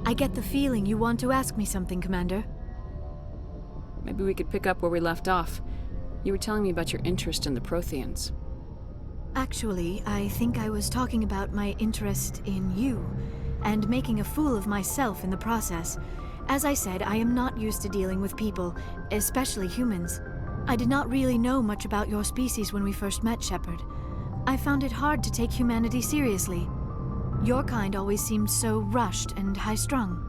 I get the feeling you want to ask me something, Commander. Maybe we could pick up where we left off. You were telling me about your interest in the Protheans. Actually, I think I was talking about my interest in you, and making a fool of myself in the process. As I said, I am not used to dealing with people, especially humans. I did not really know much about your species when we first met, Shepard. I found it hard to take humanity seriously. Your kind always seemed so rushed and high-strung.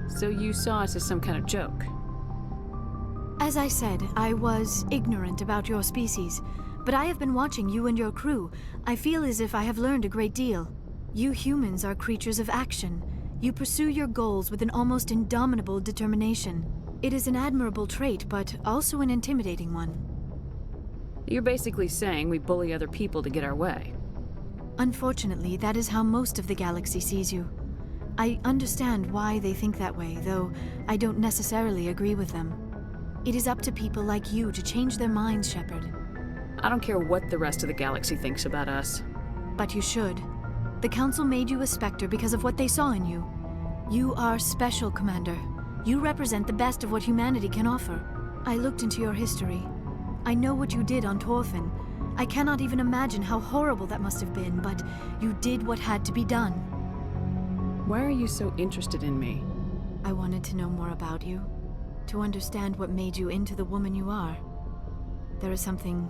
So you saw us as some kind of joke? As I said, I was ignorant about your species, but I have been watching you and your crew. I feel as if I have learned a great deal. You humans are creatures of action. You pursue your goals with an almost indomitable determination. It is an admirable trait, but also an intimidating one. You're basically saying we bully other people to get our way. Unfortunately, that is how most of the galaxy sees you. I understand why they think that way, though I don't necessarily agree with them. It is up to people like you to change their minds, Shepard. I don't care what the rest of the galaxy thinks about us. But you should. The Council made you a Spectre because of what they saw in you. You are special, Commander. You represent the best of what humanity can offer. I looked into your history. I know what you did on Torfin. I cannot even imagine how horrible that must have been, but you did what had to be done. Why are you so interested in me? I wanted to know more about you, to understand what made you into the woman you are. There is something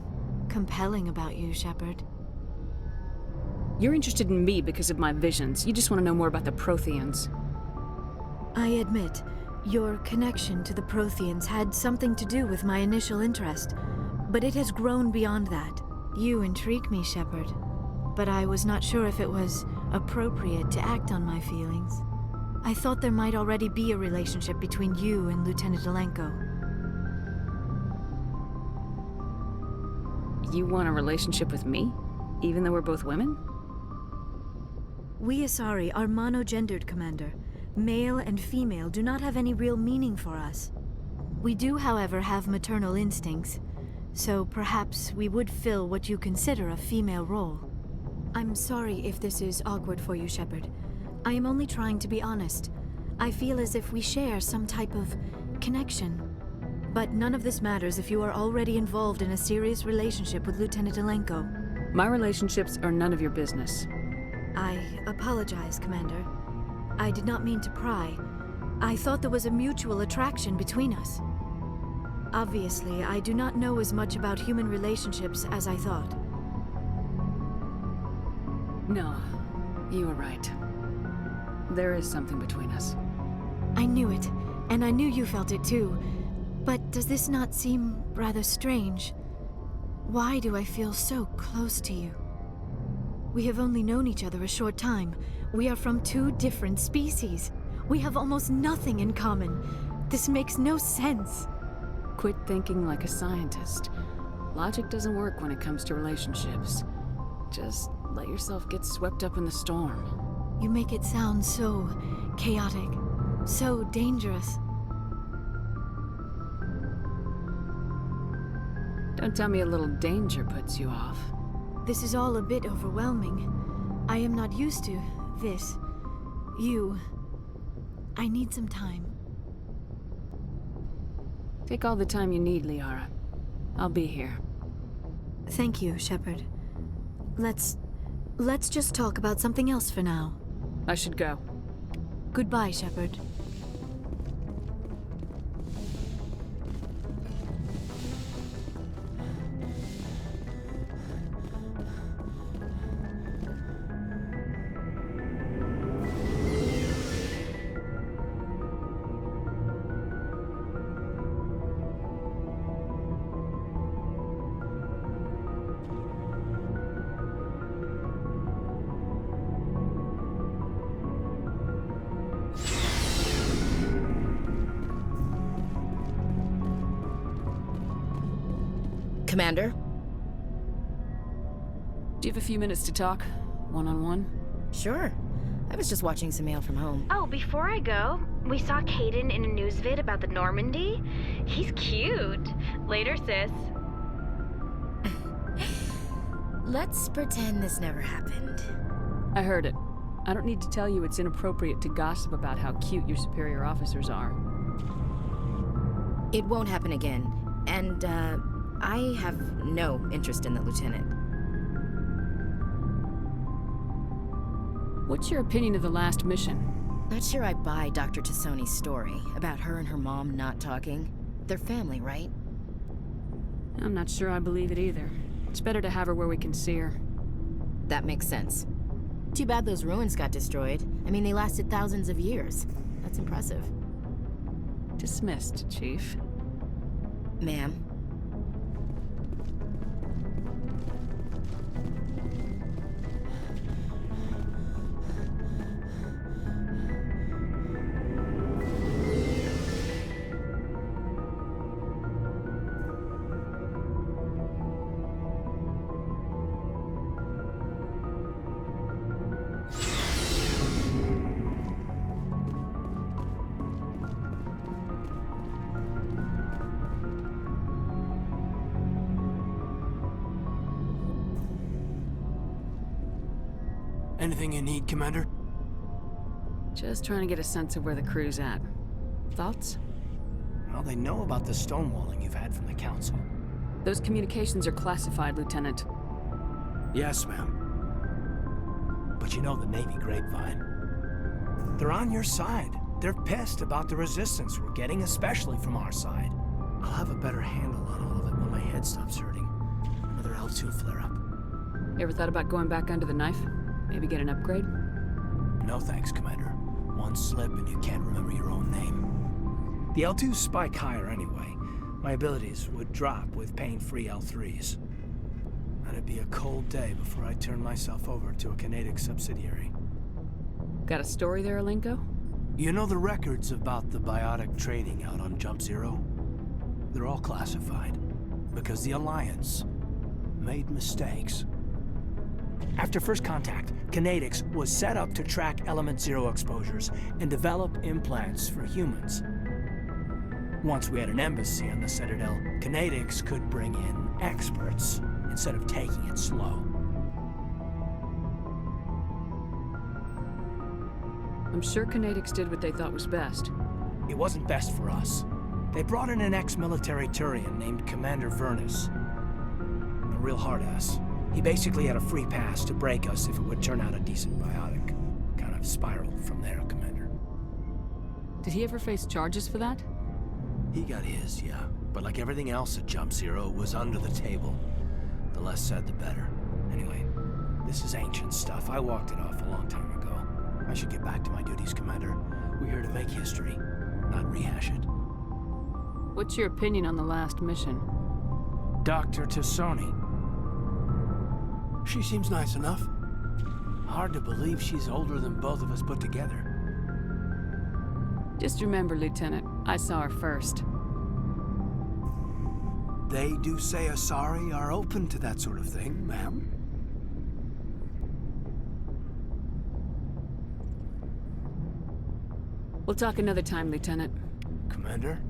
compelling about you, Shepard. You're interested in me because of my visions. You just want to know more about the Protheans. I admit, your connection to the Protheans had something to do with my initial interest, but it has grown beyond that. You intrigue me, Shepard, but I was not sure if it was appropriate to act on my feelings. I thought there might already be a relationship between you and Lieutenant Alenko. You want a relationship with me? Even though we're both women? We Asari are monogendered, Commander. Male and female do not have any real meaning for us. We do, however, have maternal instincts, so perhaps we would fill what you consider a female role. I'm sorry if this is awkward for you, Shepard. I am only trying to be honest. I feel as if we share some type of connection. But none of this matters if you are already involved in a serious relationship with Lieutenant Alenko. My relationships are none of your business. I apologize, Commander. I did not mean to pry. I thought there was a mutual attraction between us. Obviously, I do not know as much about human relationships as I thought. No, you were right. There is something between us. I knew it, and I knew you felt it too. But does this not seem rather strange? Why do I feel so close to you? We have only known each other a short time. We are from two different species. We have almost nothing in common. This makes no sense. Quit thinking like a scientist. Logic doesn't work when it comes to relationships. Just let yourself get swept up in the storm. You make it sound so chaotic, so dangerous. Don't tell me a little danger puts you off. This is all a bit overwhelming. I am not used to this. You. I need some time. Take all the time you need, Liara. I'll be here. Thank you, Shepard. Let's just talk about something else for now. I should go. Goodbye, Shepard. Commander? Do you have a few minutes to talk? One-on-one? Sure. I was just watching some mail from home. Oh, before I go, we saw Caden in a news vid about the Normandy. He's cute. Later, sis. Let's pretend this never happened. I heard it. I don't need to tell you it's inappropriate to gossip about how cute your superior officers are. It won't happen again. And, I have no interest in the lieutenant. What's your opinion of the last mission? Not sure I buy Dr. Tassoni's story about her and her mom not talking. They're family, right? I'm not sure I believe it either. It's better to have her where we can see her. That makes sense. Too bad those ruins got destroyed. I mean, they lasted thousands of years. That's impressive. Dismissed, Chief. Ma'am. Anything you need, Commander? Just trying to get a sense of where the crew's at. Thoughts? Well, they know about the stonewalling you've had from the Council. Those communications are classified, Lieutenant. Yes, ma'am. But you know the Navy grapevine. They're on your side. They're pissed about the resistance we're getting, especially from our side. I'll have a better handle on all of it when my head stops hurting. Another L2 flare-up. You ever thought about going back under the knife? Maybe get an upgrade? No thanks, Commander. One slip and you can't remember your own name. The L2s spike higher anyway. My abilities would drop with pain-free L3s. And it'd be a cold day before I turn myself over to a Canadic subsidiary. Got a story there, Alenko? You know the records about the biotic trading out on Jump Zero? They're all classified. Because the Alliance made mistakes. After first contact, Kinetics was set up to track Element Zero exposures and develop implants for humans. Once we had an embassy on the Citadel, Kinetics could bring in experts instead of taking it slow. I'm sure Kinetics did what they thought was best. It wasn't best for us. They brought in an ex-military Turian named Commander Vernus. A real hard-ass. He basically had a free pass to break us if it would turn out a decent biotic. Kind of spiraled from there, Commander. Did he ever face charges for that? He got his, yeah. But like everything else at Jump Zero, it was under the table. The less said, the better. Anyway, this is ancient stuff. I walked it off a long time ago. I should get back to my duties, Commander. We're here to make history, not rehash it. What's your opinion on the last mission? Dr. Tassoni. She seems nice enough. Hard to believe she's older than both of us put together. Just remember, Lieutenant, I saw her first. They do say Asari are open to that sort of thing, ma'am. We'll talk another time, Lieutenant. Commander?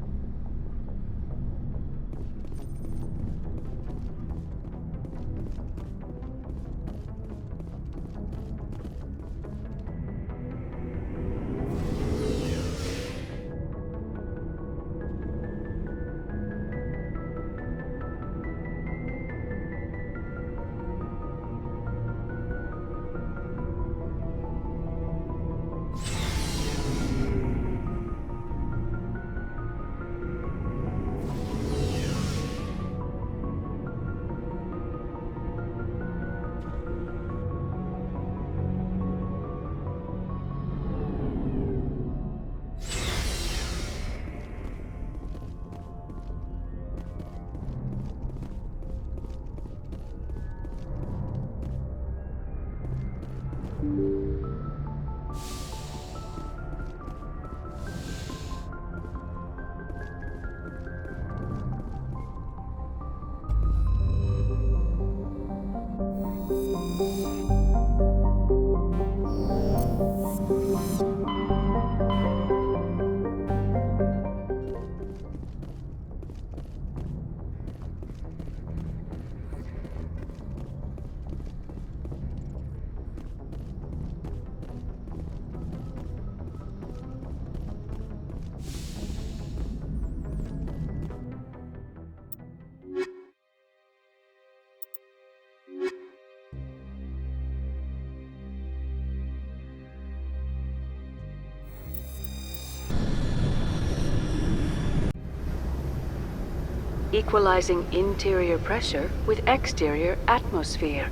equalizing interior pressure with exterior atmosphere.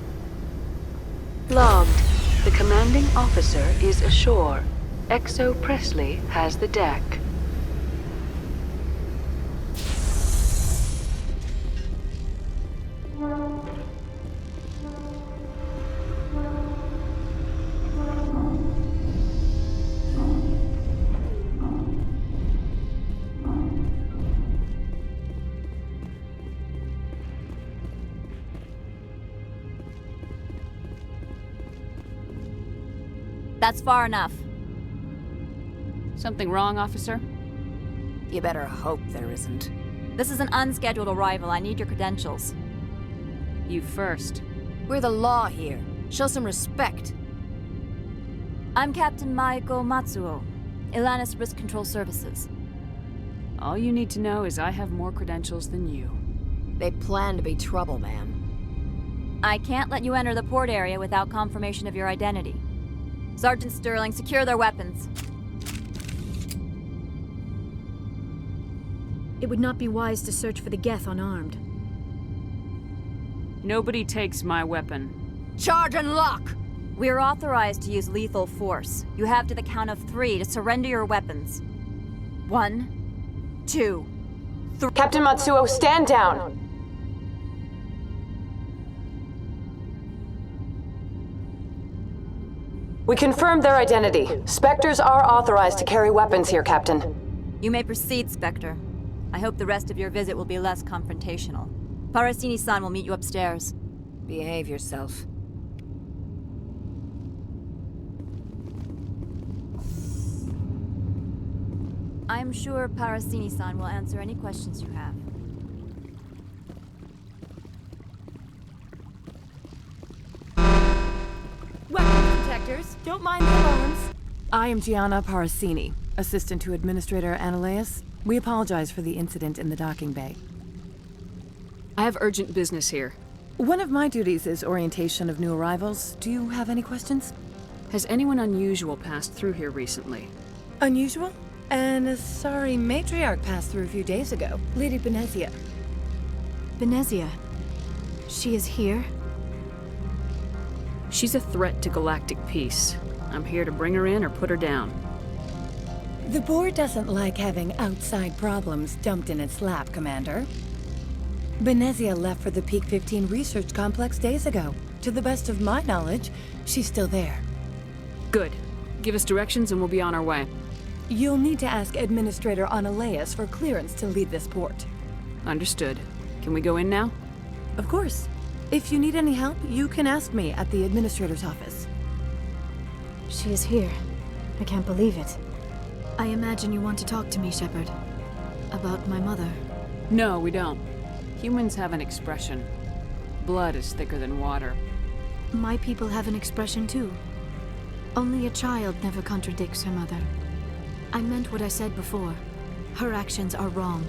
Logged. The commanding officer is ashore. Exo Presley has the deck. That's far enough. Something wrong, officer? You better hope there isn't. This is an unscheduled arrival. I need your credentials. You first. We're the law here. Show some respect. I'm Captain Maiko Matsuo, Ilanis Risk Control Services. All you need to know is I have more credentials than you. They plan to be trouble, ma'am. I can't let you enter the port area without confirmation of your identity. Sergeant Sterling, secure their weapons. It would not be wise to search for the Geth unarmed. Nobody takes my weapon. Charge and lock! We're authorized to use lethal force. You have to the count of 3 to surrender your weapons. 1, 2, 3. Captain Matsuo, stand down! We confirmed their identity. Spectres are authorized to carry weapons here, Captain. You may proceed, Spectre. I hope the rest of your visit will be less confrontational. Parasini-san will meet you upstairs. Behave yourself. I'm sure Parasini-san will answer any questions you have. Weapons detectors. Don't mind the alarms. I am Gianna Parasini, assistant to Administrator Analeas. We apologize for the incident in the docking bay. I have urgent business here. One of my duties is orientation of new arrivals. Do you have any questions? Has anyone unusual passed through here recently? Unusual? And a sorry matriarch passed through a few days ago. Lady Benezia. Benezia. She is here? She's a threat to galactic peace. I'm here to bring her in or put her down. The board doesn't like having outside problems dumped in its lap, Commander. Benezia left for the Peak 15 research complex days ago. To the best of my knowledge, she's still there. Good. Give us directions and we'll be on our way. You'll need to ask Administrator Analeas for clearance to leave this port. Understood. Can we go in now? Of course. If you need any help, you can ask me at the Administrator's office. She is here. I can't believe it. I imagine you want to talk to me, Shepard. About my mother. No, we don't. Humans have an expression. Blood is thicker than water. My people have an expression too. Only a child never contradicts her mother. I meant what I said before. Her actions are wrong.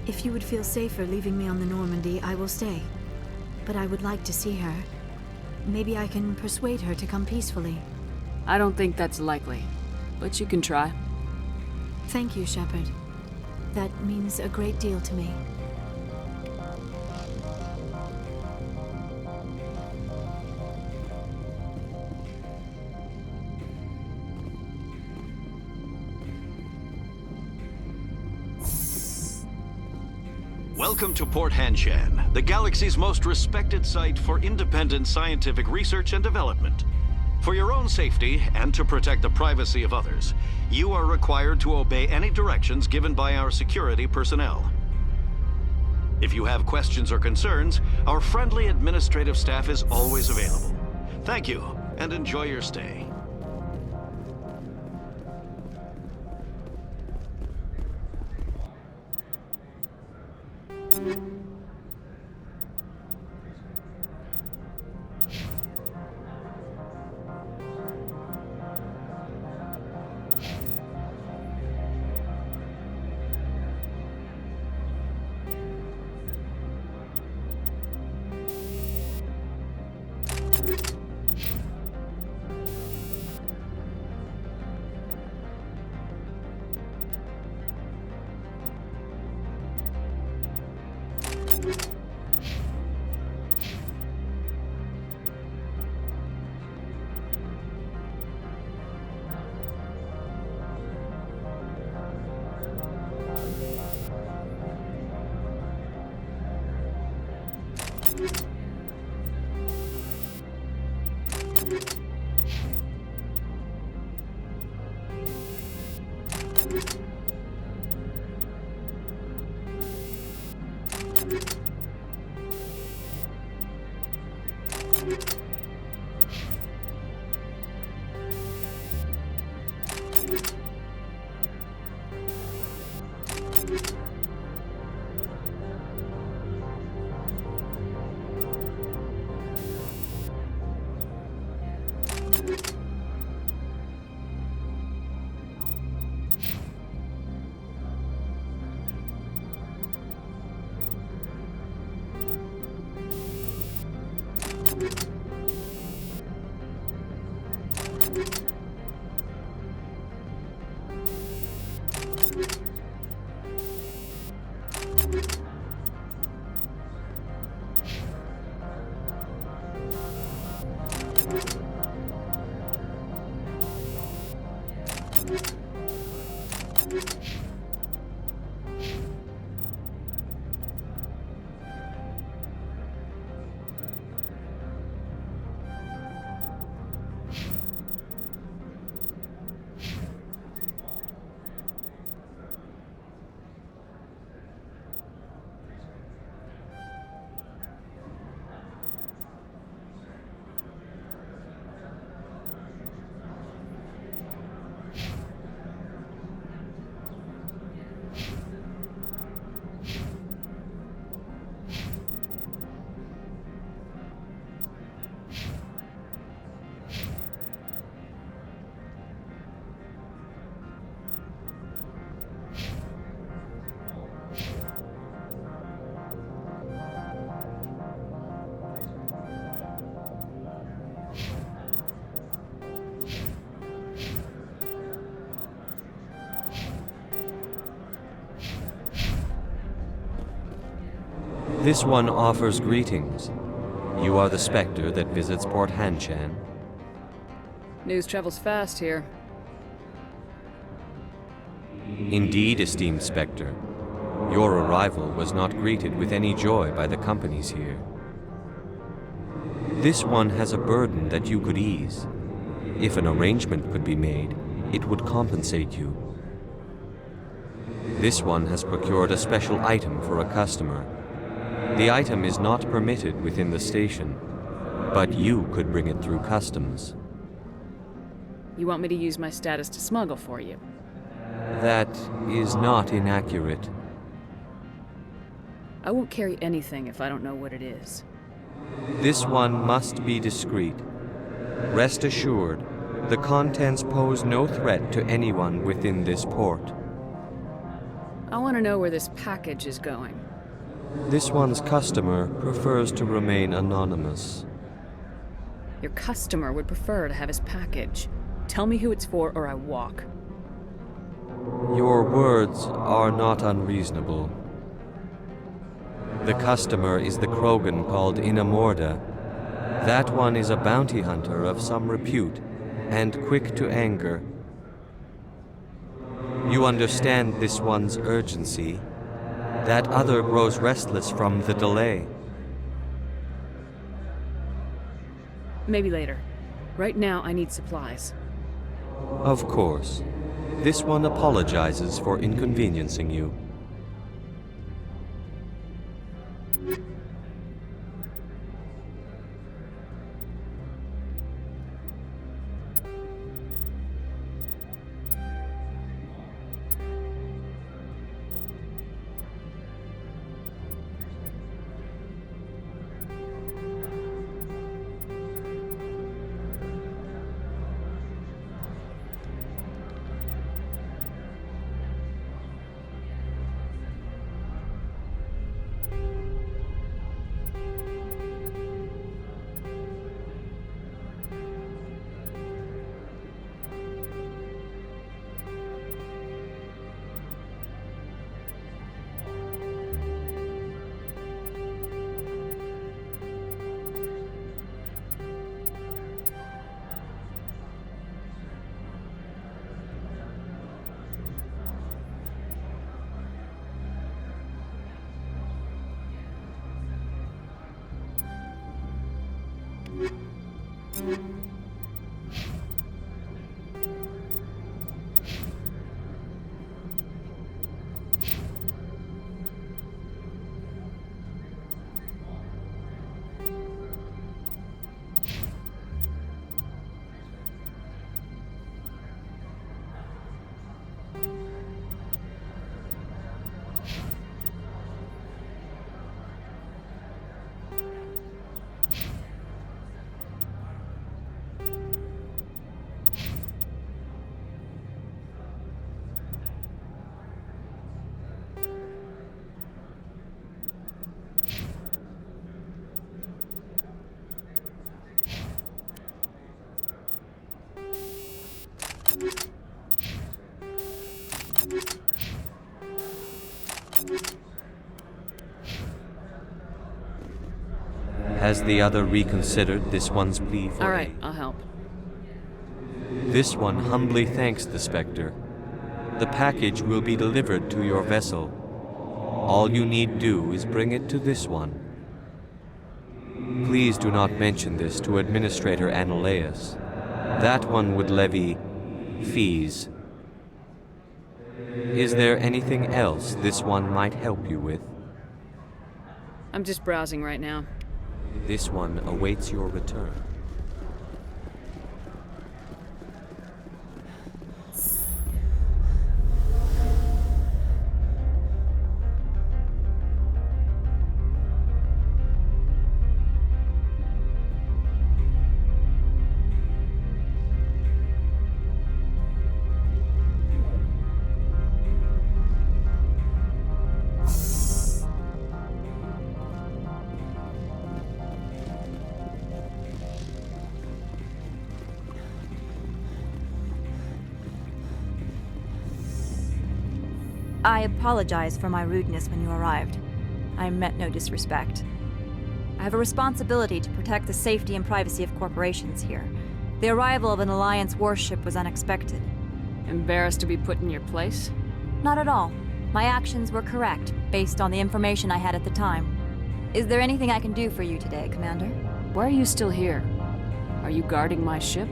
If you would feel safer leaving me on the Normandy, I will stay. But I would like to see her. Maybe I can persuade her to come peacefully. I don't think that's likely, but you can try. Thank you, Shepard. That means a great deal to me. Welcome to Port Hanshan, the galaxy's most respected site for independent scientific research and development. For your own safety and to protect the privacy of others, you are required to obey any directions given by our security personnel. If you have questions or concerns, our friendly administrative staff is always available. Thank you, and enjoy your stay. This one offers greetings. You are the Spectre that visits Port Hanshan. News travels fast here. Indeed, esteemed Spectre. Your arrival was not greeted with any joy by the companies here. This one has a burden that you could ease. If an arrangement could be made, it would compensate you. This one has procured a special item for a customer. The item is not permitted within the station, but you could bring it through customs. You want me to use my status to smuggle for you? That is not inaccurate. I won't carry anything if I don't know what it is. This one must be discreet. Rest assured, the contents pose no threat to anyone within this port. I want to know where this package is going. This one's customer prefers to remain anonymous. Your customer would prefer to have his package. Tell me who it's for or I walk. Your words are not unreasonable. The customer is the Krogan called Inamorda. That one is a bounty hunter of some repute, and quick to anger. You understand this one's urgency. That other grows restless from the delay. Maybe later. Right now, I need supplies. Of course. This one apologizes for inconveniencing you. Has the other reconsidered this one's plea for Alright, aid? I'll help. This one humbly thanks the Spectre. The package will be delivered to your vessel. All you need do is bring it to this one. Please do not mention this to Administrator Annaleus. That one would levy fees. Is there anything else this one might help you with? I'm just browsing right now. This one awaits your return. I apologize for my rudeness when you arrived. I meant no disrespect. I have a responsibility to protect the safety and privacy of corporations here. The arrival of an Alliance warship was unexpected. Embarrassed to be put in your place? Not at all. My actions were correct, based on the information I had at the time. Is there anything I can do for you today, Commander? Why are you still here? Are you guarding my ship?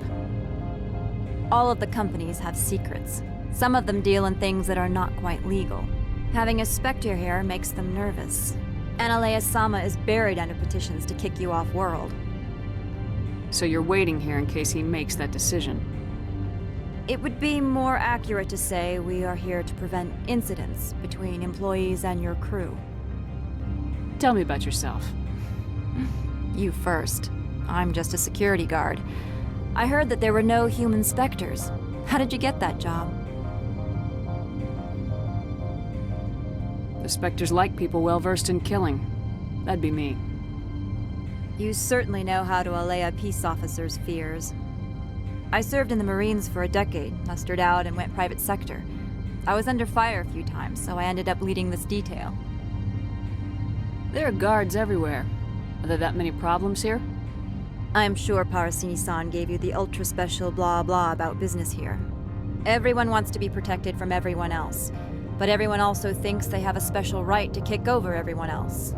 All of the companies have secrets. Some of them deal in things that are not quite legal. Having a Spectre here makes them nervous. Annaleus-sama is buried under petitions to kick you off-world. So you're waiting here in case he makes that decision? It would be more accurate to say we are here to prevent incidents between employees and your crew. Tell me about yourself. You first. I'm just a security guard. I heard that there were no human Spectres. How did you get that job? The Spectres like people well-versed in killing. That'd be me. You certainly know how to allay a peace officer's fears. I served in the Marines for a decade, mustered out and went private sector. I was under fire a few times, so I ended up leading this detail. There are guards everywhere. Are there that many problems here? I am sure Parasini-san gave you the ultra-special blah blah about business here. Everyone wants to be protected from everyone else, but everyone also thinks they have a special right to kick over everyone else.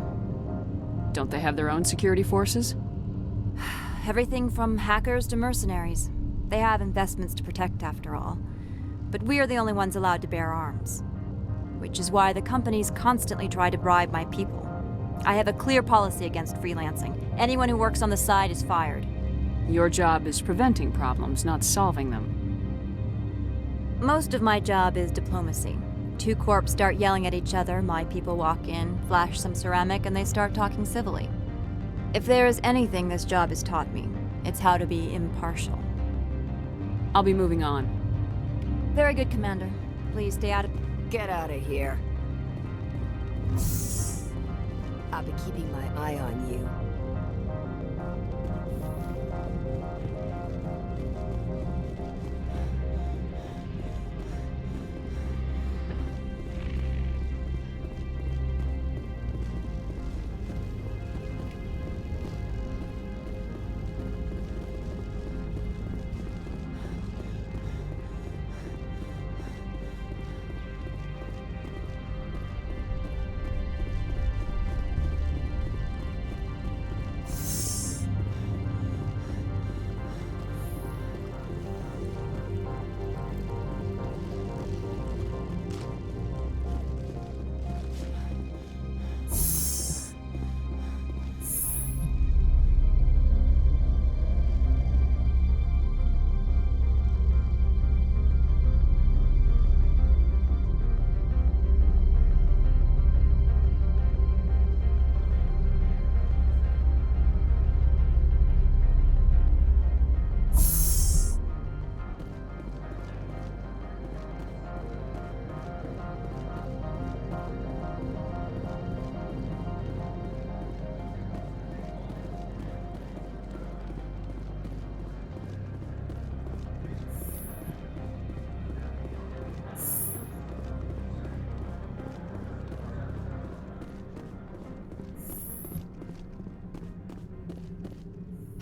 Don't they have their own security forces? Everything from hackers to mercenaries. They have investments to protect, after all. But we are the only ones allowed to bear arms. Which is why the companies constantly try to bribe my people. I have a clear policy against freelancing. Anyone who works on the side is fired. Your job is preventing problems, not solving them. Most of my job is diplomacy. Two corps start yelling at each other, my people walk in, flash some ceramic, and they start talking civilly. If there is anything this job has taught me, it's how to be impartial. I'll be moving on. Very good, Commander. Please stay out of... Get out of here. I'll be keeping my eye on you.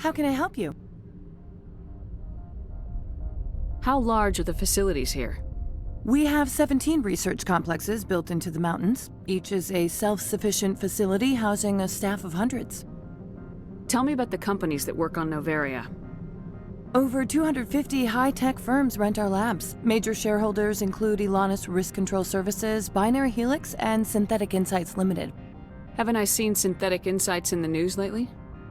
How can I help you? How large are the facilities here? We have 17 research complexes built into the mountains. Each is a self-sufficient facility housing a staff of hundreds. Tell me about the companies that work on Noveria. Over 250 high-tech firms rent our labs. Major shareholders include Elanis Risk Control Services, Binary Helix, and Synthetic Insights Limited. Haven't I seen Synthetic Insights in the news lately?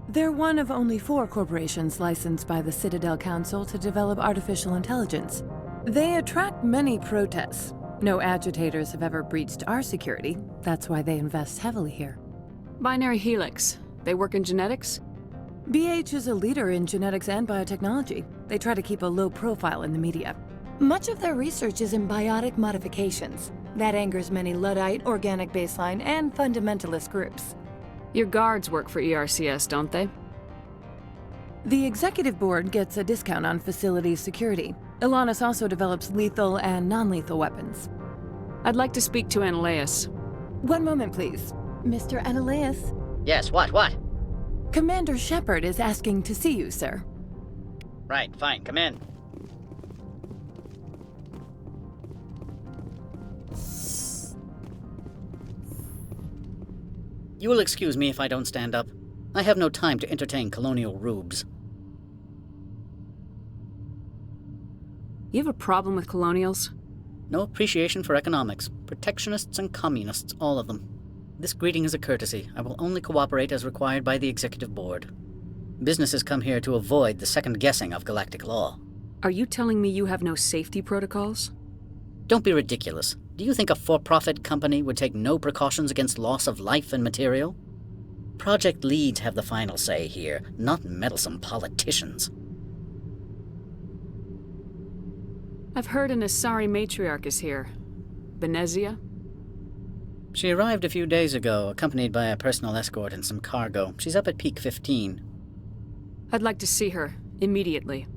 They're one of only 4 corporations licensed by the Citadel Council to develop artificial intelligence. They attract many protests. No agitators have ever breached our security. That's why they invest heavily here. Binary Helix. They work in genetics? BH is a leader in genetics and biotechnology. They try to keep a low profile in the media. Much of their research is in biotic modifications. That angers many Luddite, organic baseline, and fundamentalist groups. Your guards work for ERCS, don't they? The executive board gets a discount on facility security. Elanis also develops lethal and non-lethal weapons. I'd like to speak to Analeas. One moment, please. Mr. Analeas? Yes, what? Commander Shepard is asking to see you, sir. Right, fine, come in. You will excuse me if I don't stand up. I have no time to entertain colonial rubes. You have a problem with colonials? No appreciation for economics. Protectionists and communists, all of them. This greeting is a courtesy. I will only cooperate as required by the executive board. Businesses come here to avoid the second guessing of galactic law. Are you telling me you have no safety protocols? Don't be ridiculous. Do you think a for-profit company would take no precautions against loss of life and material? Project leads have the final say here, not meddlesome politicians. I've heard an Asari matriarch is here. Benezia? She arrived a few days ago, accompanied by a personal escort and some cargo. She's up at Peak 15. I'd like to see her, immediately.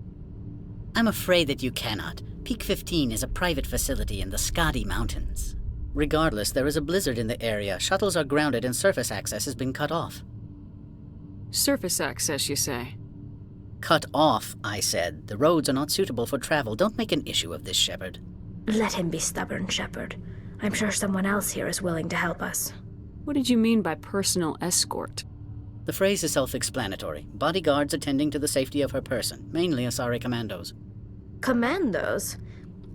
I'm afraid that you cannot. Peak 15 is a private facility in the Skadi Mountains. Regardless, there is a blizzard in the area. Shuttles are grounded and surface access has been cut off. Surface access, you say? Cut off, I said. The roads are not suitable for travel. Don't make an issue of this, Shepard. Let him be stubborn, Shepard. I'm sure someone else here is willing to help us. What did you mean by personal escort? The phrase is self-explanatory. Bodyguards attending to the safety of her person, mainly Asari commandos. Commandos?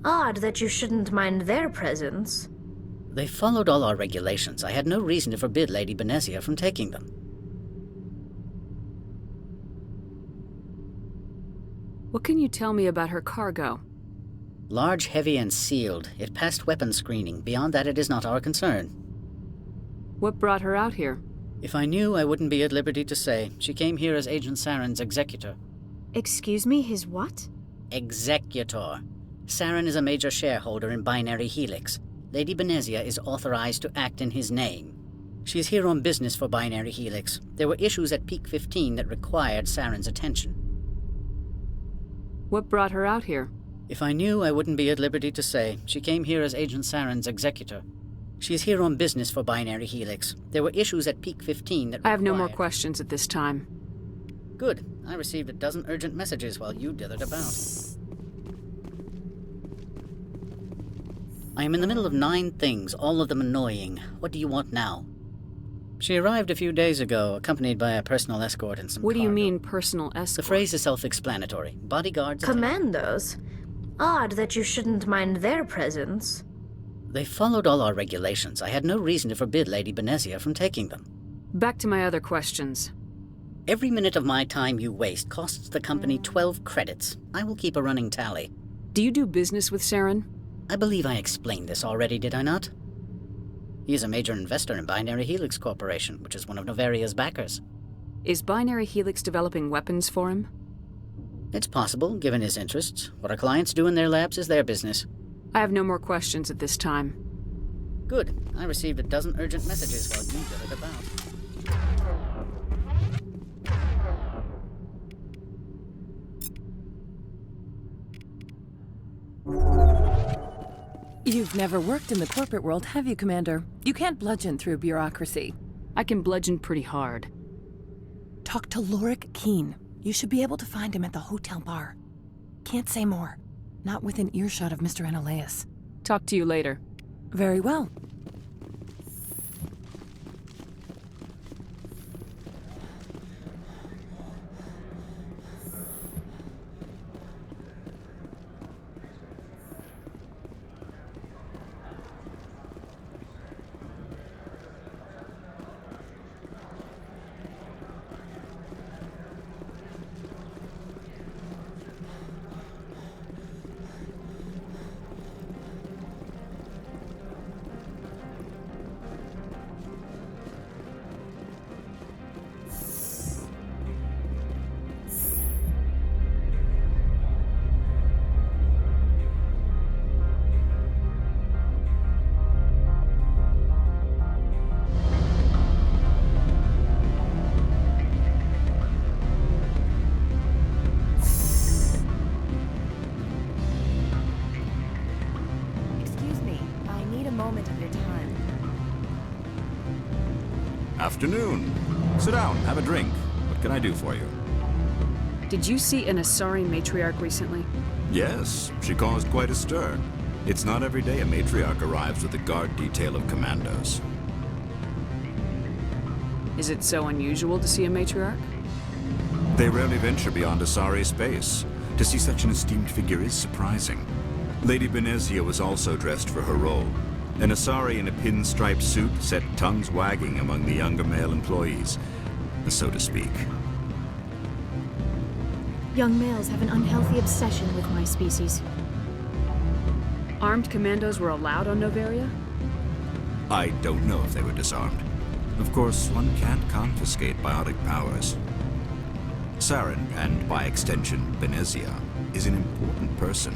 Odd that you shouldn't mind their presence. They followed all our regulations. I had no reason to forbid Lady Benezia from taking them. What can you tell me about her cargo? Large, heavy, and sealed. It passed weapons screening. Beyond that, it is not our concern. What brought her out here? If I knew, I wouldn't be at liberty to say. She came here as Agent Saren's executor. Excuse me, his what? Executor. Saren is a major shareholder in Binary Helix. Lady Benezia is authorized to act in his name. She is here on business for Binary Helix. There were issues at Peak 15 that required Saren's attention. What brought her out here? If I knew, I wouldn't be at liberty to say. She came here as Agent Saren's executor. She is here on business for Binary Helix. There were issues at Peak 15 that I have no more questions at this time. Good. I received a dozen urgent messages while you dithered about. I am in the middle of 9 things, all of them annoying. What do you want now? She arrived a few days ago, accompanied by a personal escort and some What do you cargo. mean, personal escort? The phrase is self-explanatory. Bodyguards... Commandos? Odd that you shouldn't mind their presence. They followed all our regulations. I had no reason to forbid Lady Benezia from taking them. Back to my other questions. Every minute of my time you waste costs the company 12 credits. I will keep a running tally. Do you do business with Saren? I believe I explained this already, did I not? He is a major investor in Binary Helix Corporation, which is one of Noveria's backers. Is Binary Helix developing weapons for him? It's possible, given his interests. What our clients do in their labs is their business. I have no more questions at this time. Good. I received a dozen urgent messages while you dithered about. You've never worked in the corporate world, have you, Commander? You can't bludgeon through bureaucracy. I can bludgeon pretty hard. Talk to Lorik Keen. You should be able to find him at the hotel bar. Can't say more. Not within earshot of Mr. Analaeus. Talk to you later. Very well. Afternoon. Sit down, have a drink. What can I do for you? Did you see an Asari matriarch recently? Yes, she caused quite a stir. It's not every day a matriarch arrives with a guard detail of commandos. Is it so unusual to see a matriarch? They rarely venture beyond Asari space. To see such an esteemed figure is surprising. Lady Benezia was also dressed for her role. An Asari in a pinstriped suit set tongues wagging among the younger male employees, so to speak. Young males have an unhealthy obsession with my species. Armed commandos were allowed on Noveria? I don't know if they were disarmed. Of course, one can't confiscate biotic powers. Saren, and by extension, Benezia, is an important person.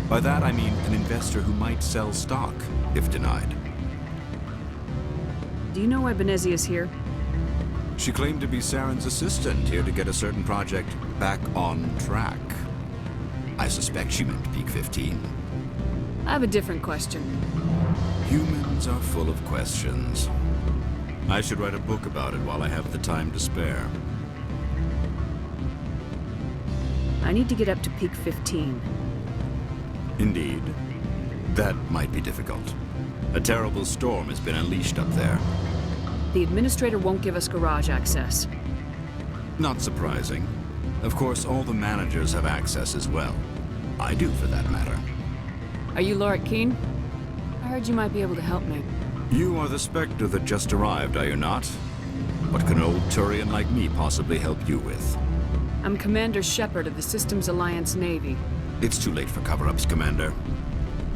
By that I mean an investor who might sell stock, if denied. Do you know why Benezia is here? She claimed to be Saren's assistant, here to get a certain project back on track. I suspect she meant Peak 15. I have a different question. Humans are full of questions. I should write a book about it while I have the time to spare. I need to get up to Peak 15. Indeed. That might be difficult. A terrible storm has been unleashed up there. The Administrator won't give us garage access. Not surprising. Of course, all the managers have access as well. I do, for that matter. Are you Lorik Keen? I heard you might be able to help me. You are the Spectre that just arrived, are you not? What can an old Turian like me possibly help you with? I'm Commander Shepard of the Systems Alliance Navy. It's too late for cover-ups, Commander.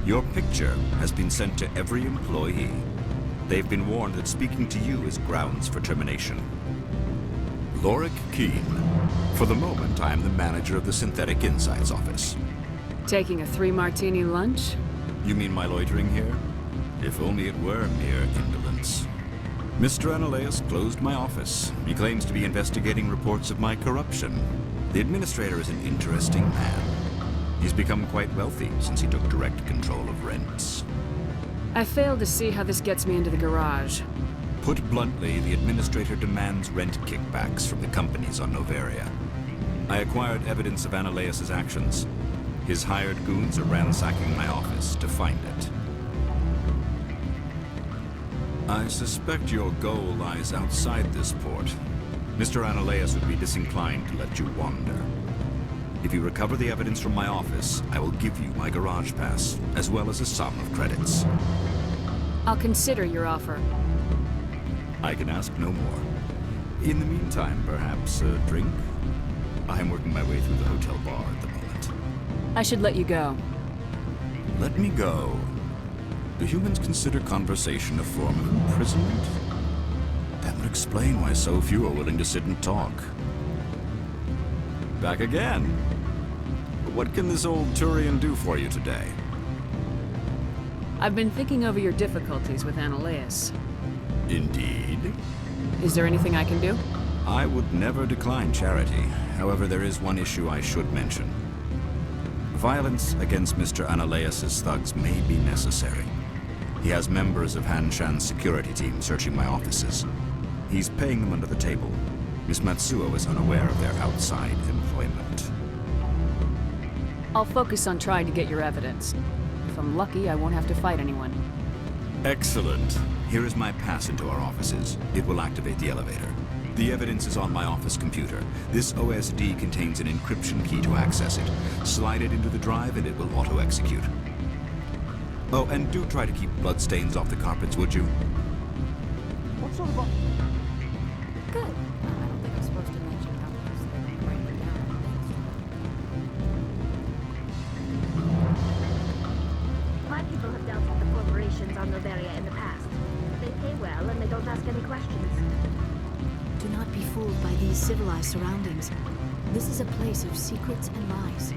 Your picture has been sent to every employee. They've been warned that speaking to you is grounds for termination. Lorik Keen. For the moment, I am the manager of the Synthetic Insights Office. Taking a 3-martini lunch? You mean my loitering here? If only it were mere indolence. Mr. Analaeus closed my office. He claims to be investigating reports of my corruption. The administrator is an interesting man. He's become quite wealthy since he took direct control of rents. I fail to see how this gets me into the garage. Put bluntly, the administrator demands rent kickbacks from the companies on Noveria. I acquired evidence of Analaeus' actions. His hired goons are ransacking my office to find it. I suspect your goal lies outside this port. Mr. Analaeus would be disinclined to let you wander. If you recover the evidence from my office, I will give you my garage pass, as well as a sum of credits. I'll consider your offer. I can ask no more. In the meantime, perhaps a drink? I'm working my way through the hotel bar at the moment. I should let you go. Let me go. Do humans consider conversation a form of imprisonment? That would explain why so few are willing to sit and talk. Back again. What can this old Turian do for you today? I've been thinking over your difficulties with Analaeus. Indeed. Is there anything I can do? I would never decline charity. However, there is one issue I should mention. Violence against Mr. Analaeus' thugs may be necessary. He has members of Han Shan's security team searching my offices. He's paying them under the table. Miss Matsuo is unaware of their outside influence. I'll focus on trying to get your evidence. If I'm lucky, I won't have to fight anyone. Excellent. Here is my pass into our offices. It will activate the elevator. The evidence is on my office computer. This OSD contains an encryption key to access it. Slide it into the drive and it will auto-execute. Oh, and do try to keep bloodstains off the carpets, would you? What sort of... Good. I don't think I'm supposed to mention how close they break it down. My people have dealt with the corporations on Noveria in the past. They pay well and they don't ask any questions. Do not be fooled by these civilized surroundings. This is a place of secrets and lies.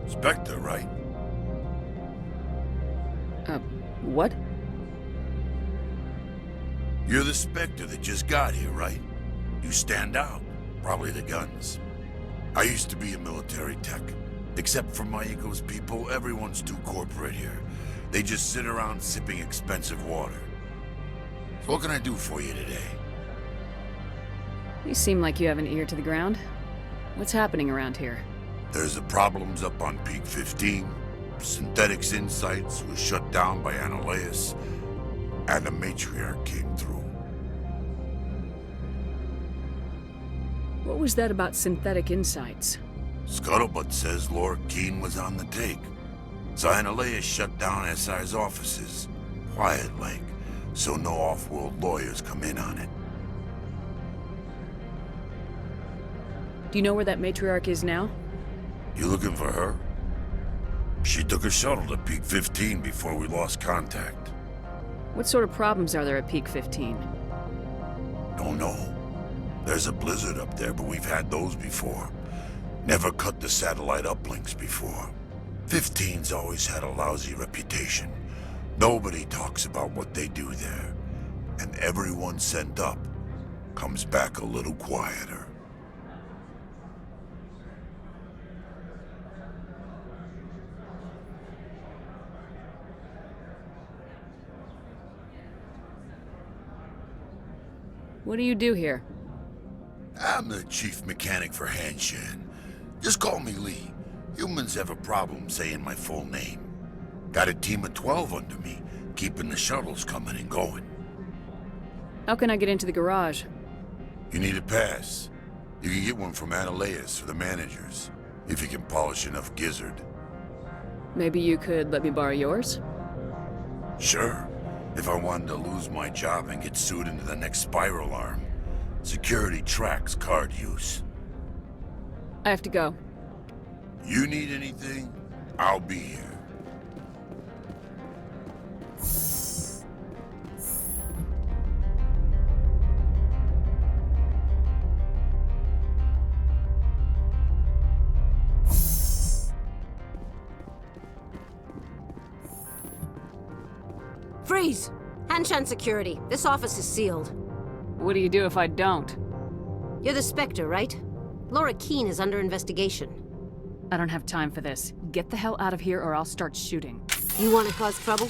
Spectre, right? What? You're the Spectre that just got here, right? You stand out. Probably the guns. I used to be a military tech. Except for my Ego's people, everyone's too corporate here. They just sit around sipping expensive water. So what can I do for you today? You seem like you have an ear to the ground. What's happening around here? There's the problems up on Peak 15. Synthetics Insights was shut down by Aegis, and the matriarch came through. What was that about synthetic insights? Scuttlebutt says Laura Keene was on the take. So Aegis shut down SI's offices, quiet-like, so no off-world lawyers come in on it. Do you know where that matriarch is now? You looking for her? She took a shuttle to Peak 15 before we lost contact. What sort of problems are there at Peak 15? Don't know. There's a blizzard up there, but we've had those before. Never cut the satellite uplinks before. 15's always had a lousy reputation. Nobody talks about what they do there. And everyone sent up comes back a little quieter. What do you do here? I'm the chief mechanic for Hanshan. Just call me Lee. Humans have a problem saying my full name. Got a team of 12 under me, keeping the shuttles coming and going. How can I get into the garage? You need a pass. You can get one from Aegis or the managers, if you can polish enough gizzard. Maybe you could let me borrow yours? Sure. If I wanted to lose my job and get sued into the next spiral arm. Security tracks card use. I have to go. You need anything? I'll be here. Freeze! Hanshan security. This office is sealed. What do you do if I don't? You're the Spectre, right? Laura Keene is under investigation. I don't have time for this. Get the hell out of here or I'll start shooting. You want to cause trouble?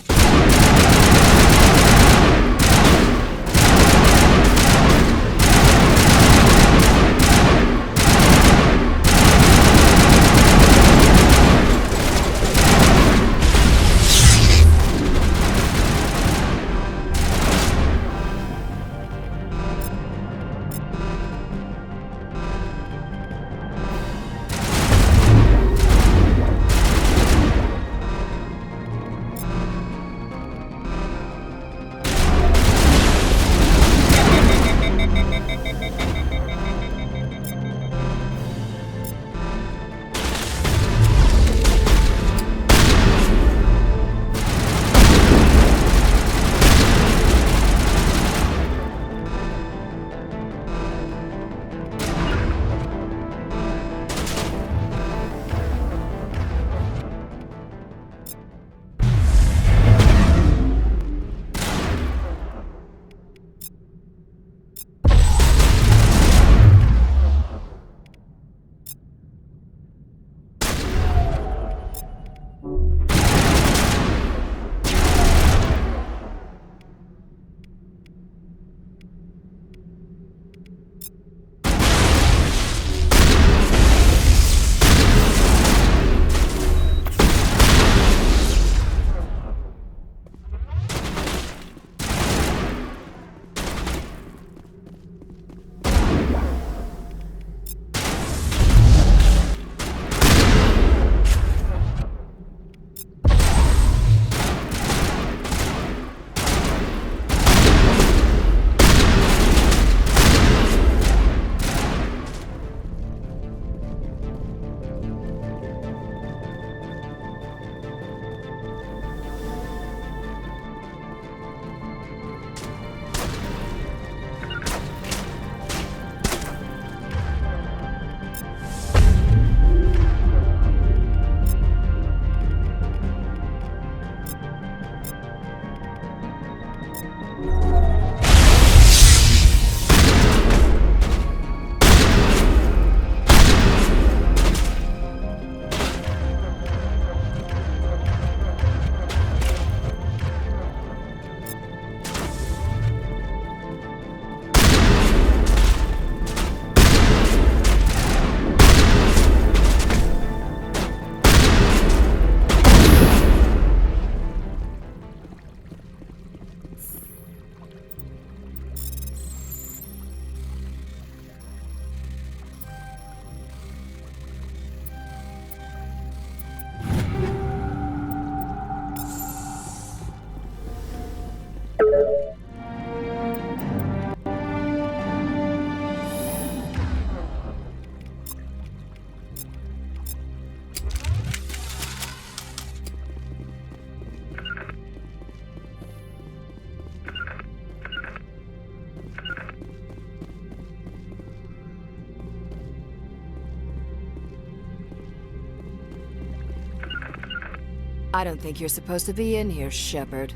I don't think you're supposed to be in here, Shepard.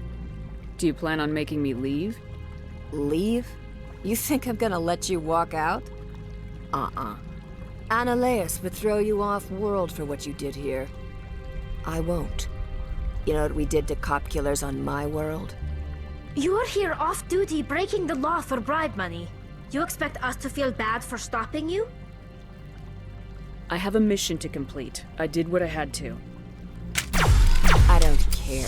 Do you plan on making me leave? Leave? You think I'm gonna let you walk out? Analeus would throw you off-world for what you did here. I won't. You know what we did to cop killers on my world? You're here off-duty breaking the law for bribe money. You expect us to feel bad for stopping you? I have a mission to complete. I did what I had to. I don't care.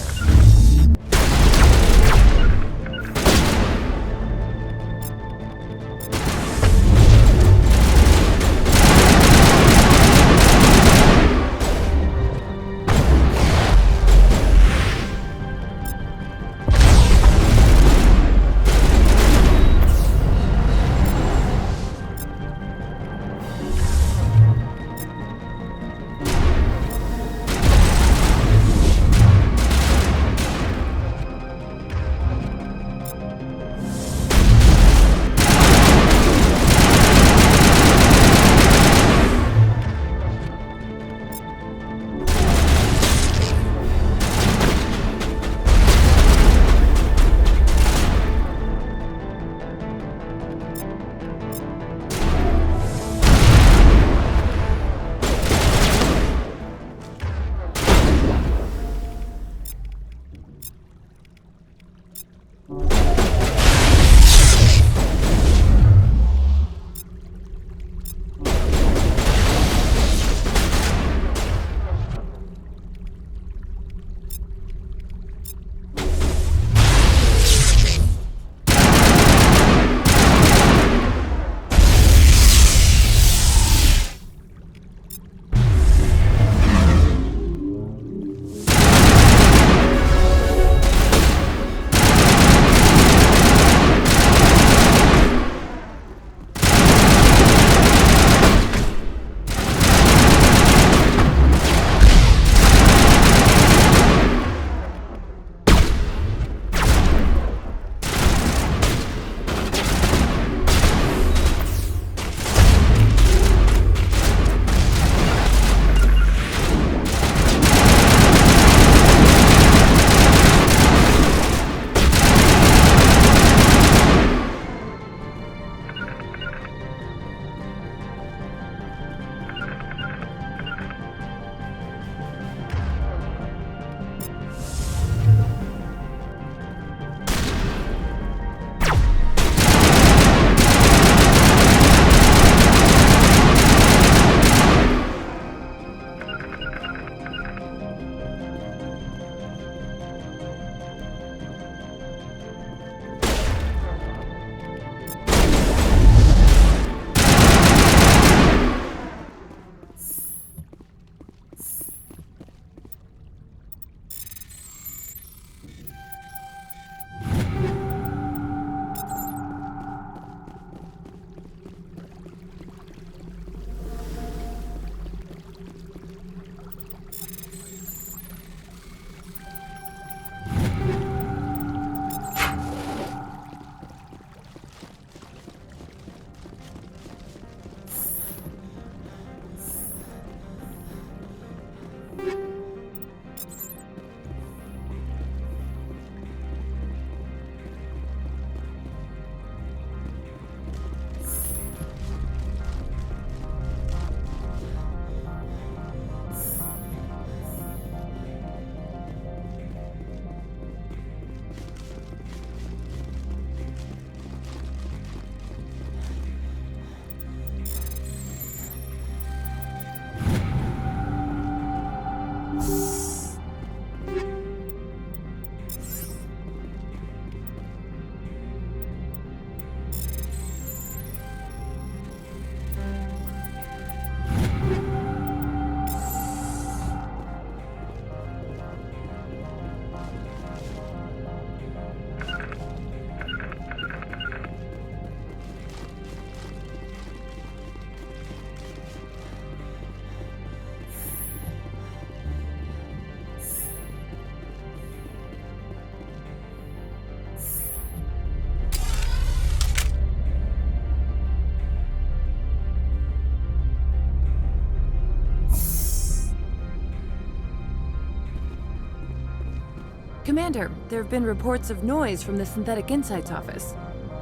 Commander, there have been reports of noise from the Synthetic Insights office.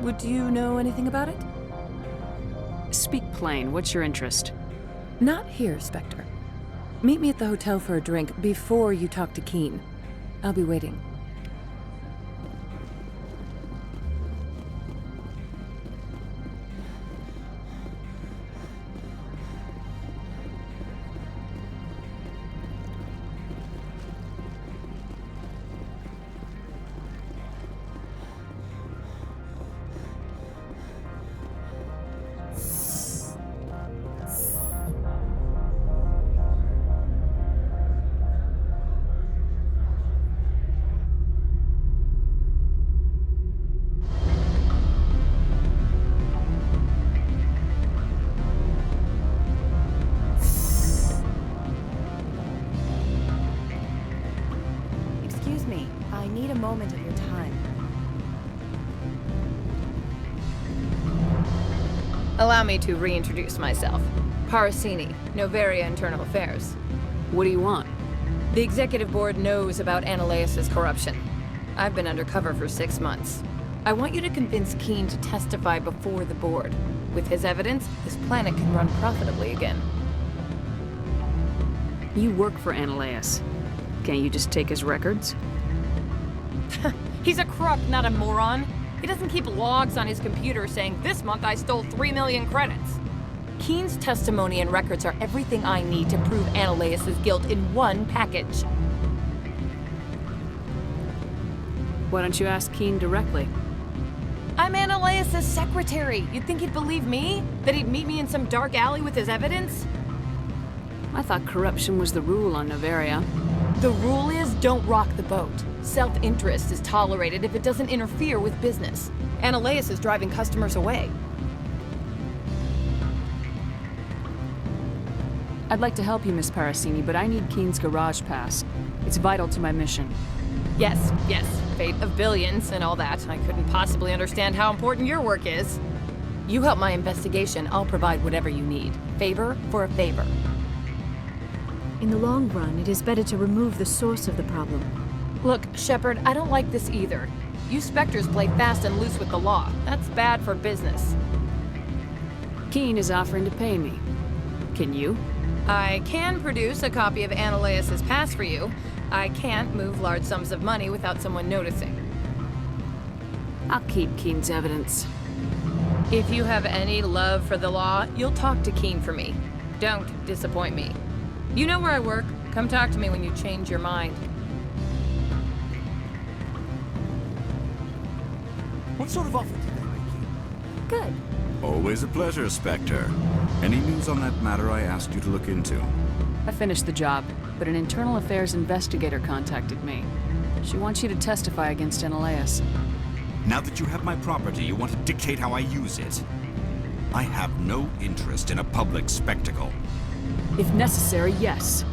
Would you know anything about it? Speak plain. What's your interest? Not here, Spectre. Meet me at the hotel for a drink before you talk to Keen. I'll be waiting. I need a moment of your time. Allow me to reintroduce myself. Parasini, Noveria Internal Affairs. What do you want? The Executive Board knows about Ananias' corruption. I've been undercover for 6 months. I want you to convince Keen to testify before the Board. With his evidence, this planet can run profitably again. You work for Ananias. Can't you just take his records? He's a crook, not a moron. He doesn't keep logs on his computer saying, "This month I stole 3 million credits." Keen's testimony and records are everything I need to prove Ananias' guilt in one package. Why don't you ask Keen directly? I'm Ananias' secretary. You'd think he'd believe me? That he'd meet me in some dark alley with his evidence? I thought corruption was the rule on Noveria. The rule is don't rock the boat. Self-interest is tolerated if it doesn't interfere with business. Ananias is driving customers away. I'd like to help you, Miss Parasini, but I need Keen's garage pass. It's vital to my mission. Yes, fate of billions and all that. I couldn't possibly understand how important your work is. You help my investigation, I'll provide whatever you need. Favor for a favor. In the long run, it is better to remove the source of the problem. Look, Shepard, I don't like this either. You Spectres play fast and loose with the law. That's bad for business. Keen is offering to pay me. Can you? I can produce a copy of Ananias' pass for you. I can't move large sums of money without someone noticing. I'll keep Keen's evidence. If you have any love for the law, you'll talk to Keen for me. Don't disappoint me. You know where I work. Come talk to me when you change your mind. What sort of offer did they make you? Good. Always a pleasure, Spectre. Any news on that matter I asked you to look into? I finished the job, but an internal affairs investigator contacted me. She wants you to testify against Ananias. Now that you have my property, you want to dictate how I use it. I have no interest in a public spectacle. If necessary, yes.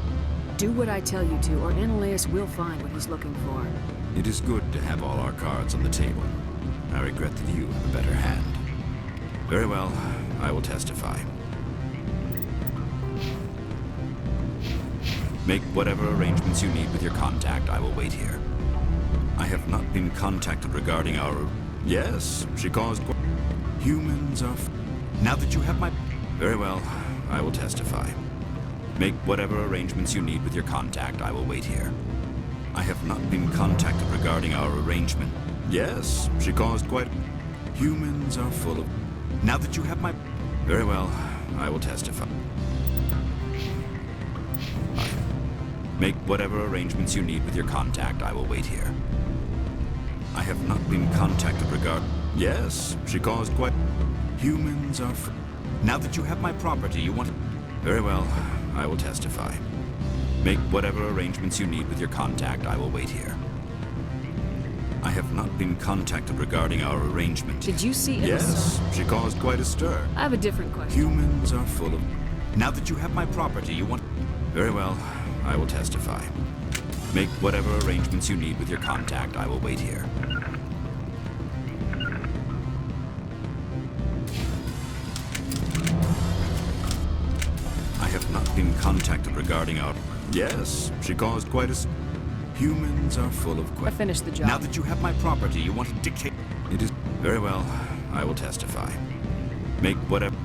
Do what I tell you to, or Ananias will find what he's looking for. It is good to have all our cards on the table. I regret that you have a better hand. Very well, I will testify. Make whatever arrangements you need with your contact. I will wait here. I have not been contacted regarding our... Yes, she caused... Humans are... Now that you have my... Very well, I will testify. Make whatever arrangements you need with your contact. I will wait here. I have not been contacted regarding our arrangement. Yes, she caused quite... Humans are full of... Now that you have my... Very well, I will testify. Make whatever arrangements you need with your contact. I will wait here. I have not been contacted regarding... Yes, she caused quite... Humans are... Now that you have my property, you want... Very well, I will testify. Make whatever arrangements you need with your contact. I will wait here. I have not been contacted regarding our arrangement. Did you see Aegis? Yes, she caused quite a stir. I have a different question. Humans are full of... Now that you have my property, you want... Very well, I will testify. Make whatever arrangements you need with your contact. I will wait here. I have not been contacted regarding our... Yes, she caused quite a... Humans are full of I questions. finished the job. Now that you have my property, you want to dictate. It is very well. I will testify. Make whatever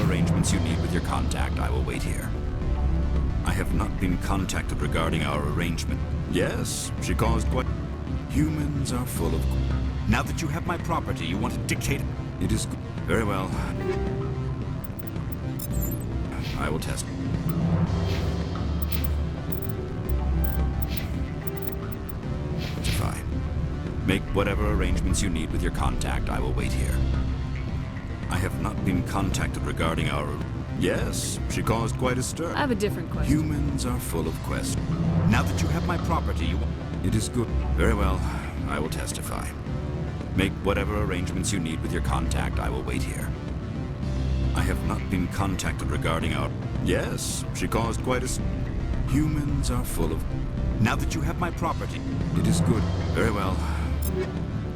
arrangements you need with your contact. I will wait here. I have not been contacted regarding our arrangement. Yes, she caused quite. Humans are full of. Now that you have my property, you want to dictate. It is very well. I will test. Testify. Make whatever arrangements you need with your contact. I will wait here. I have not been contacted regarding our. Yes, she caused quite a stir. I have a different question. Humans are full of questions. Now that you have my property, you. It is good. Very well. I will testify. Make whatever arrangements you need with your contact. I will wait here. I have not been contacted regarding our. Yes, she caused quite a. Humans are full of. Now that you have my property, it is good. Very well.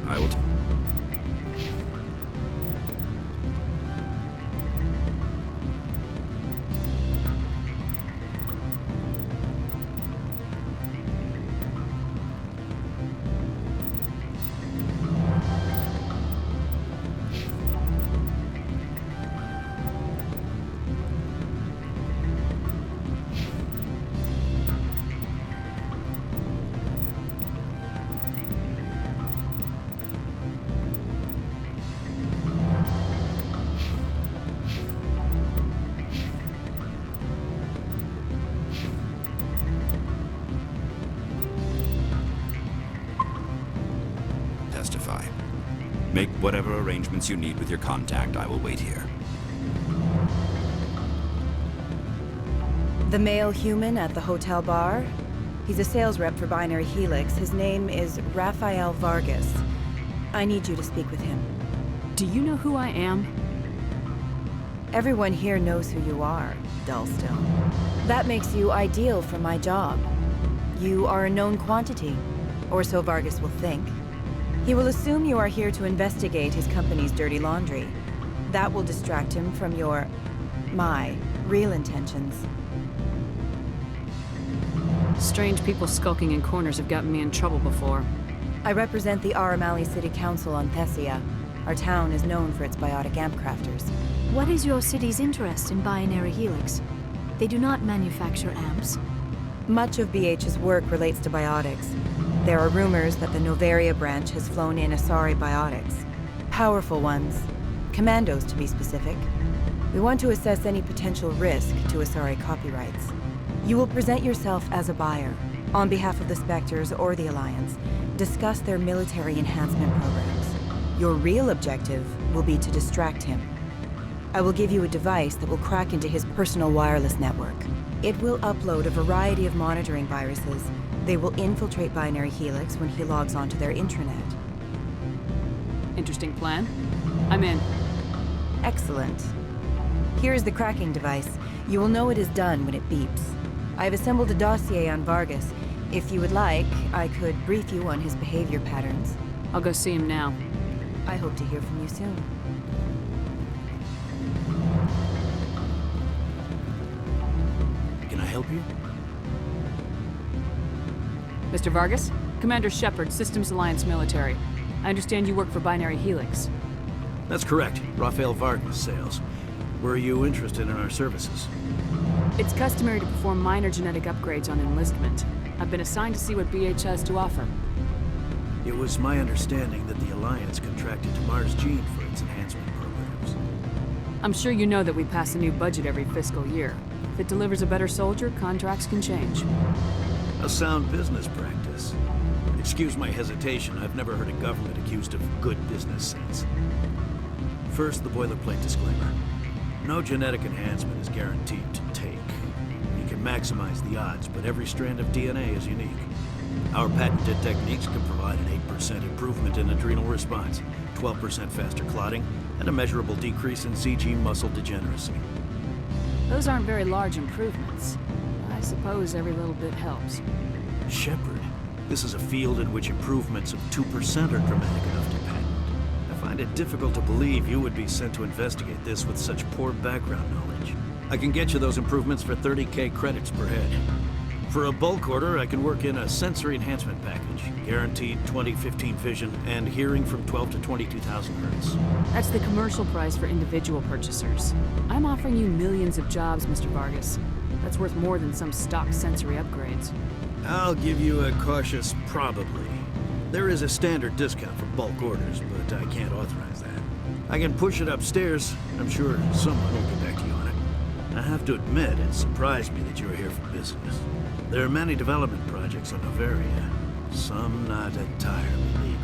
I will. Testify. Make whatever arrangements you need with your contact. I will wait here. The male human at the hotel bar? He's a sales rep for Binary Helix. His name is Rafael Vargas. I need you to speak with him. Do you know who I am? Everyone here knows who you are, Dullstone. That makes you ideal for my job. You are a known quantity, or so Vargas will think. He will assume you are here to investigate his company's dirty laundry. That will distract him from my real intentions. Strange people skulking in corners have gotten me in trouble before. I represent the Aramali City Council on Thessia. Our town is known for its biotic amp crafters. What is your city's interest in Binary Helix? They do not manufacture amps. Much of BH's work relates to biotics. There are rumors that the Novaria branch has flown in Asari biotics. Powerful ones. Commandos, to be specific. We want to assess any potential risk to Asari copyrights. You will present yourself as a buyer, on behalf of the Spectres or the Alliance. Discuss their military enhancement programs. Your real objective will be to distract him. I will give you a device that will crack into his personal wireless network. It will upload a variety of monitoring viruses. They will infiltrate Binary Helix when he logs onto their intranet. Interesting plan. I'm in. Excellent. Here is the cracking device. You will know it is done when it beeps. I have assembled a dossier on Vargas. If you would like, I could brief you on his behavior patterns. I'll go see him now. I hope to hear from you soon. Can I help you? Mr. Vargas? Commander Shepard, Systems Alliance Military. I understand you work for Binary Helix. That's correct. Rafael Vargas, sales. Were you interested in our services? It's customary to perform minor genetic upgrades on enlistment. I've been assigned to see what BH has to offer. It was my understanding that the Alliance contracted to Mars Gene for its enhancement programs. I'm sure you know that we pass a new budget every fiscal year. If it delivers a better soldier, contracts can change. A sound business practice. Excuse my hesitation, I've never heard a government accused of good business sense. First, the boilerplate disclaimer. No genetic enhancement is guaranteed to take. You can maximize the odds, but every strand of DNA is unique. Our patented techniques can provide an 8% improvement in adrenal response, 12% faster clotting, and a measurable decrease in CG muscle degeneracy. Those aren't very large improvements. I suppose every little bit helps. Shepard, this is a field in which improvements of 2% are dramatic enough to patent. I find it difficult to believe you would be sent to investigate this with such poor background knowledge. I can get you those improvements for 30K credits per head. For a bulk order, I can work in a sensory enhancement package. Guaranteed 20/15 vision and hearing from 12 to 22,000 hertz. That's the commercial price for individual purchasers. I'm offering you millions of jobs, Mr. Vargas. That's worth more than some stock sensory upgrades. I'll give you a cautious probably. There is a standard discount for bulk orders, but I can't authorize that. I can push it upstairs. I'm sure someone will get back to you on it. I have to admit, it surprised me that you were here for business. There are many development projects on Noveria, some not entirely legal.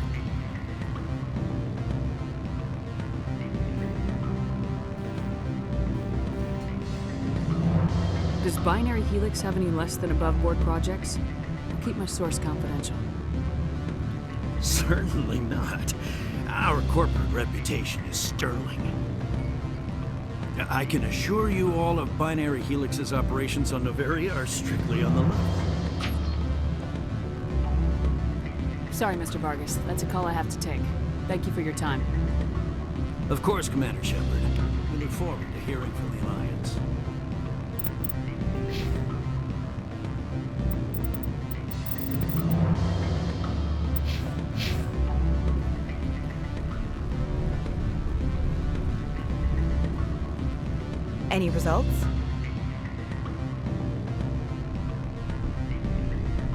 Does Binary Helix have any less than above-board projects? I'll keep my source confidential. Certainly not. Our corporate reputation is sterling. I can assure you all of Binary Helix's operations on Noveria are strictly on the level. Sorry, Mr. Vargas. That's a call I have to take. Thank you for your time. Of course, Commander Shepard. We look forward to hearing from the Alliance. Any results?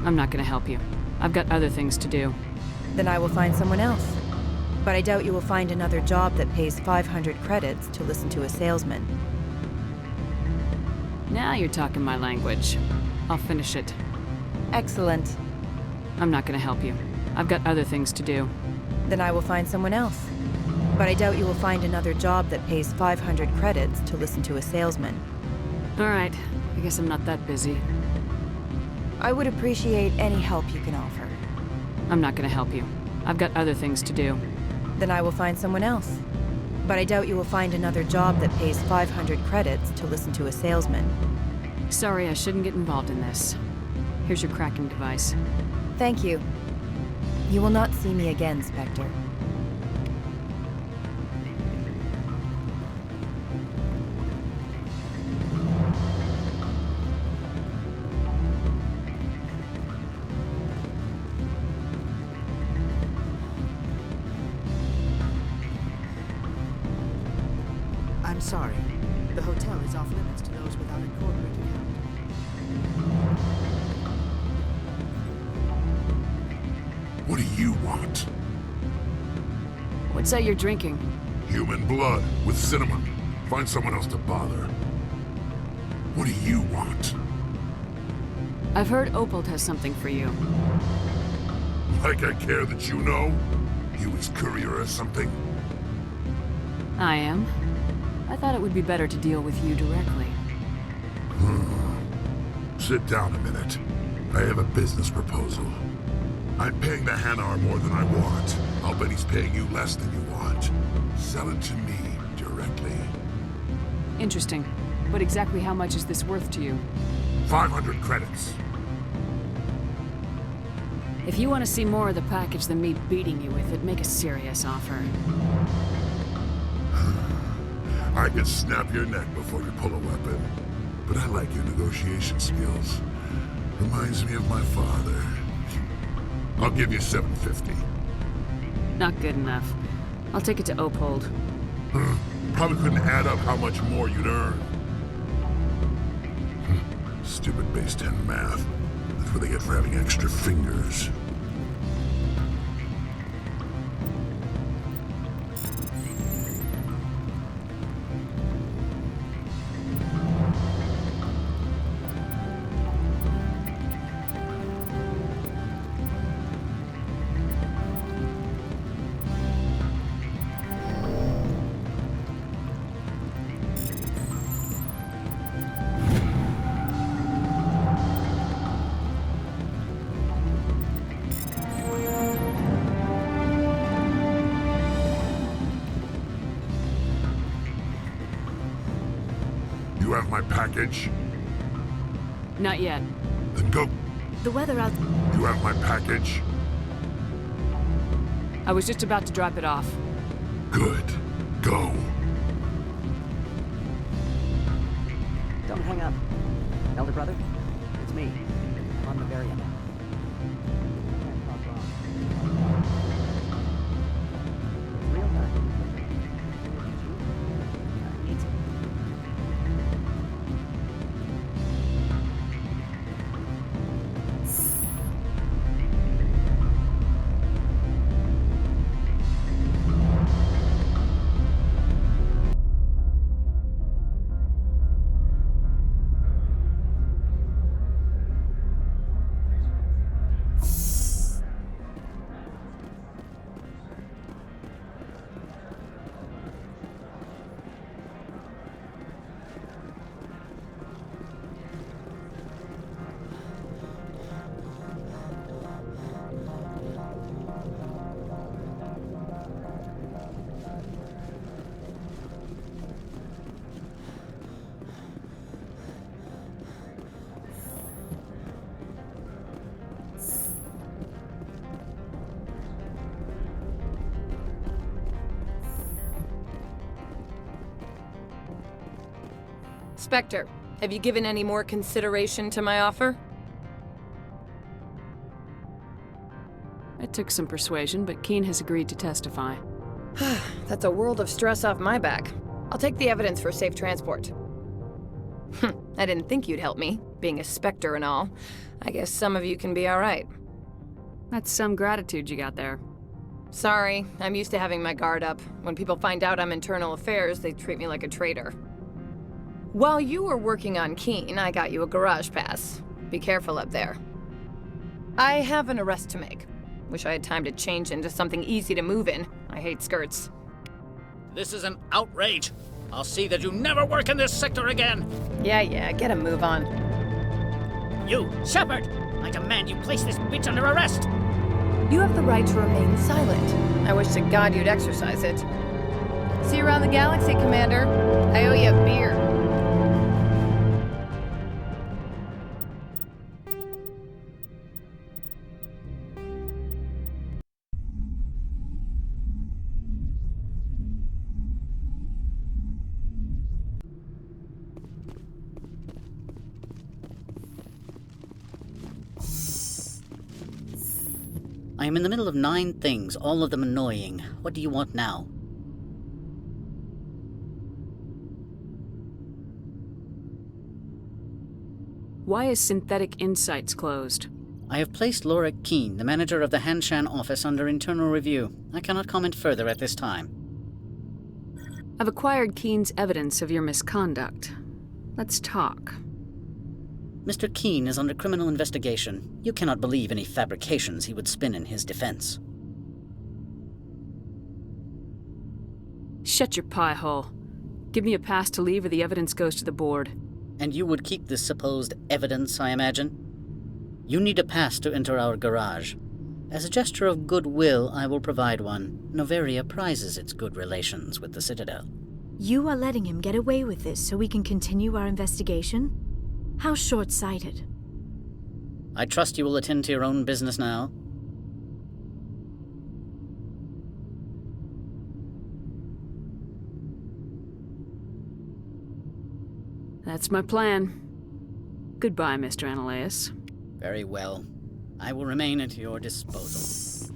I'm not gonna help you. I've got other things to do. Then I will find someone else. But I doubt you will find another job that pays 500 credits to listen to a salesman. Now you're talking my language. I'll finish it. Excellent. I'm not gonna help you. I've got other things to do. Then I will find someone else. But I doubt you will find another job that pays 500 credits to listen to a salesman. All right. I guess I'm not that busy. I would appreciate any help you can offer. I'm not gonna help you. I've got other things to do. Then I will find someone else. But I doubt you will find another job that pays 500 credits to listen to a salesman. Sorry, I shouldn't get involved in this. Here's your cracking device. Thank you. You will not see me again, Spectre. I'm sorry. The hotel is off limits to those without a corporate account. What do you want? What's that you're drinking? Human blood with cinnamon. Find someone else to bother. What do you want? I've heard Opold has something for you. Like I care that you know? You his courier or something? I am. I thought it would be better to deal with you directly. Sit down a minute. I have a business proposal. I'm paying the Hanar more than I want. I'll bet he's paying you less than you want. Sell it to me directly. Interesting. But exactly how much is this worth to you? 500 credits. If you want to see more of the package than me beating you with it, make a serious offer. I could snap your neck before you pull a weapon. But I like your negotiation skills. Reminds me of my father. I'll give you 750. Not good enough. I'll take it to Opold. Probably couldn't add up how much more you'd earn. Stupid base 10 math. That's what they get for having extra fingers. You have my package? Not yet. Then go. The weather out... You have my package? I was just about to drop it off. Good. Go. Don't hang up. Elder brother, it's me. Spectre, have you given any more consideration to my offer? It took some persuasion, but Keen has agreed to testify. That's a world of stress off my back. I'll take the evidence for safe transport. I didn't think you'd help me, being a Spectre and all. I guess some of you can be alright. That's some gratitude you got there. Sorry, I'm used to having my guard up. When people find out I'm internal affairs, they treat me like a traitor. While you were working on Keen, I got you a garage pass. Be careful up there. I have an arrest to make. Wish I had time to change into something easy to move in. I hate skirts. This is an outrage. I'll see that you never work in this sector again. Yeah, get a move on. You, Shepard! I demand you place this bitch under arrest! You have the right to remain silent. I wish to God you'd exercise it. See you around the galaxy, Commander. I owe you a beer. I am in the middle of 9 things, all of them annoying. What do you want now? Why is Synthetic Insights closed? I have placed Laura Keen, the manager of the Hanshan office, under internal review. I cannot comment further at this time. I've acquired Keen's evidence of your misconduct. Let's talk. Mr. Keen is under criminal investigation. You cannot believe any fabrications he would spin in his defense. Shut your pie hole. Give me a pass to leave or the evidence goes to the board. And you would keep this supposed evidence, I imagine? You need a pass to enter our garage. As a gesture of goodwill, I will provide one. Noveria prizes its good relations with the Citadel. You are letting him get away with this so we can continue our investigation? How short-sighted. I trust you will attend to your own business now. That's my plan. Goodbye, Mr. Analaeus. Very well. I will remain at your disposal.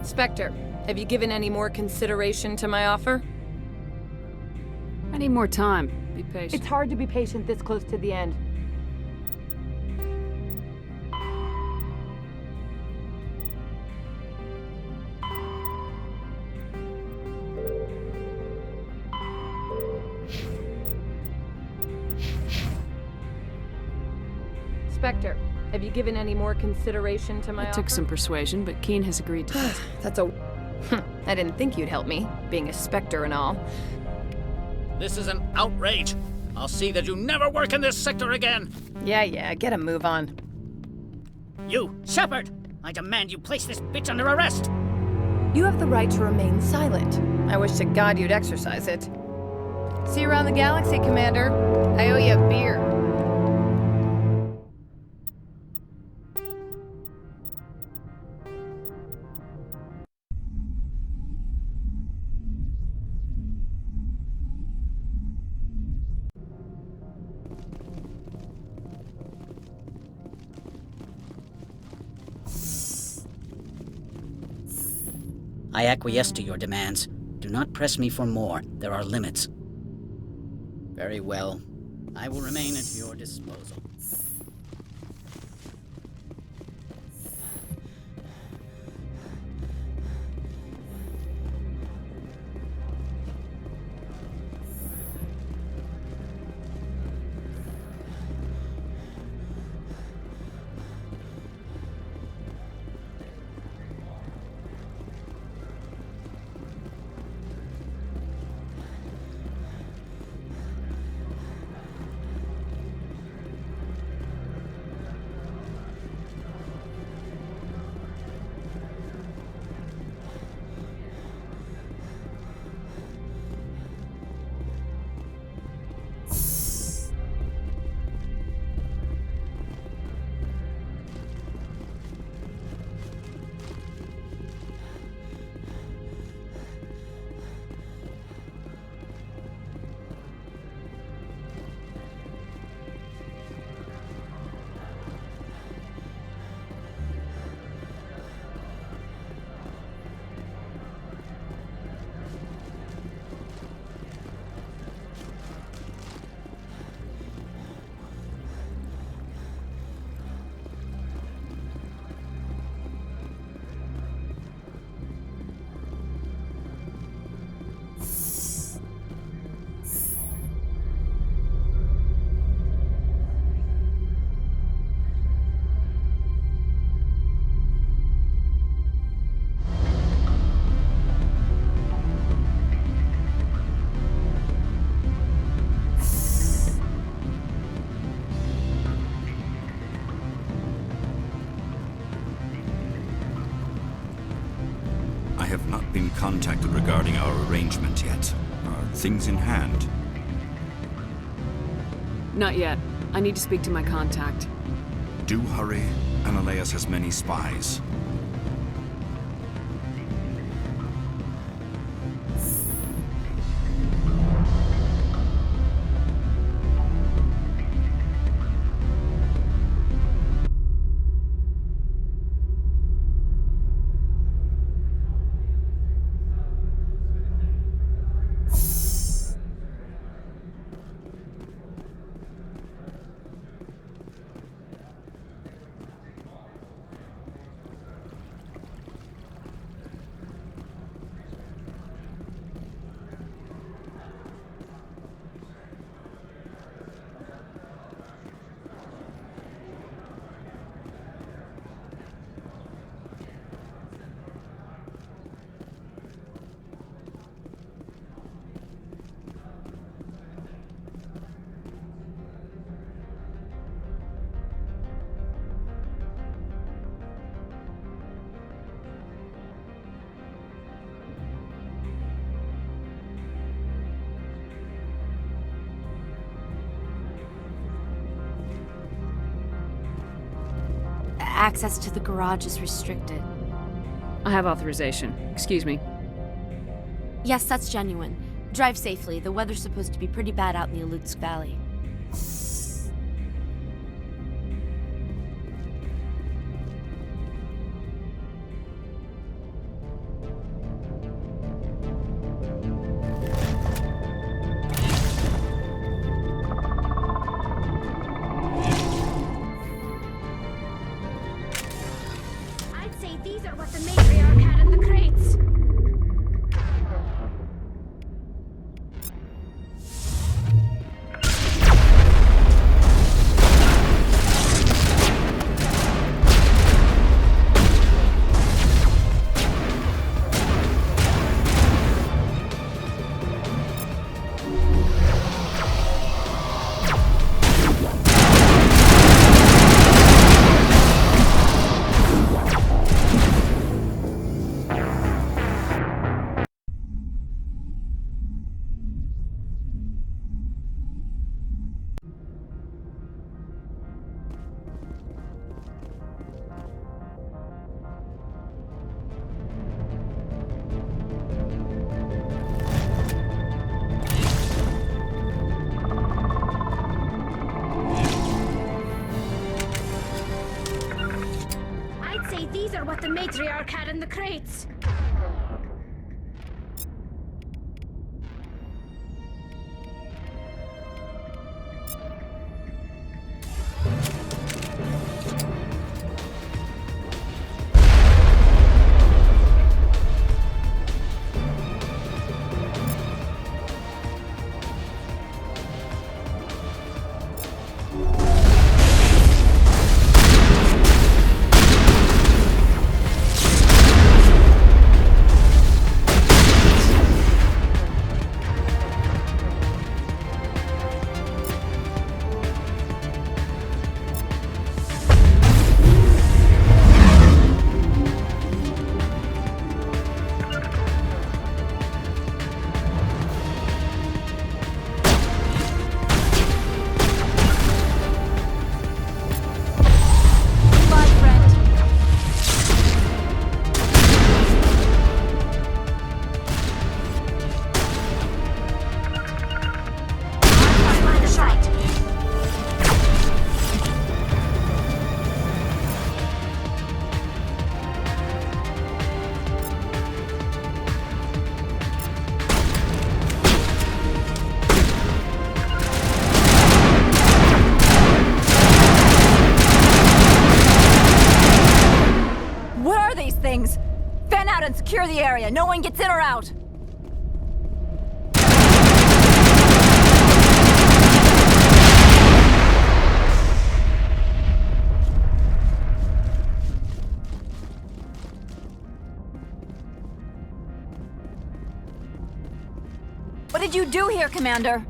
Spectre, have you given any more consideration to my offer? I need more time. Be patient. It's hard to be patient this close to the end. Spectre, have you given any more consideration to my offer? It took some persuasion, but Keen has agreed to That's a... I didn't think you'd help me, being a Spectre and all. This is an outrage. I'll see that you never work in this sector again. Yeah, get a move on. You, Shepard! I demand you place this bitch under arrest! You have the right to remain silent. I wish to God you'd exercise it. See you around the galaxy, Commander. I owe you a beer. I acquiesce to your demands. Do not press me for more. There are limits. Very well. I will remain at your disposal. been contacted regarding our arrangement yet. Are things in hand? Not yet. I need to speak to my contact. Do hurry. Analeus has many spies. Access to the garage is restricted. I have authorization. Excuse me. Yes, that's genuine. Drive safely. The weather's supposed to be pretty bad out in the Alutsk Valley. These are what the matriarch had in the crates. These are what the matriarch had in the crates. Things. Fan out and secure the area. No one gets in or out. What did you do here, Commander?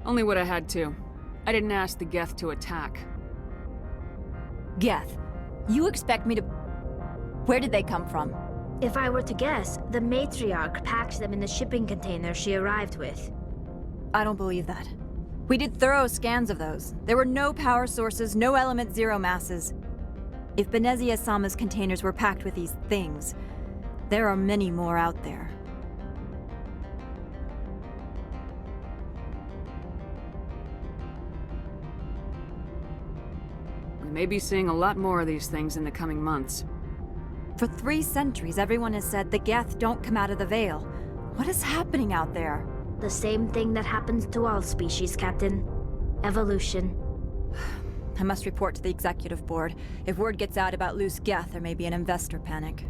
Only what I had to. I didn't ask the Geth to attack. Geth? You expect me to... Where did they come from? If I were to guess, the matriarch packed them in the shipping container she arrived with. I don't believe that. We did thorough scans of those. There were no power sources, no element zero masses. If Benezia-sama's containers were packed with these things, there are many more out there. We may be seeing a lot more of these things in the coming months. For 3 centuries, everyone has said the Geth don't come out of the Veil. What is happening out there? The same thing that happens to all species, Captain. Evolution. I must report to the executive board. If word gets out about loose Geth, there may be an investor panic.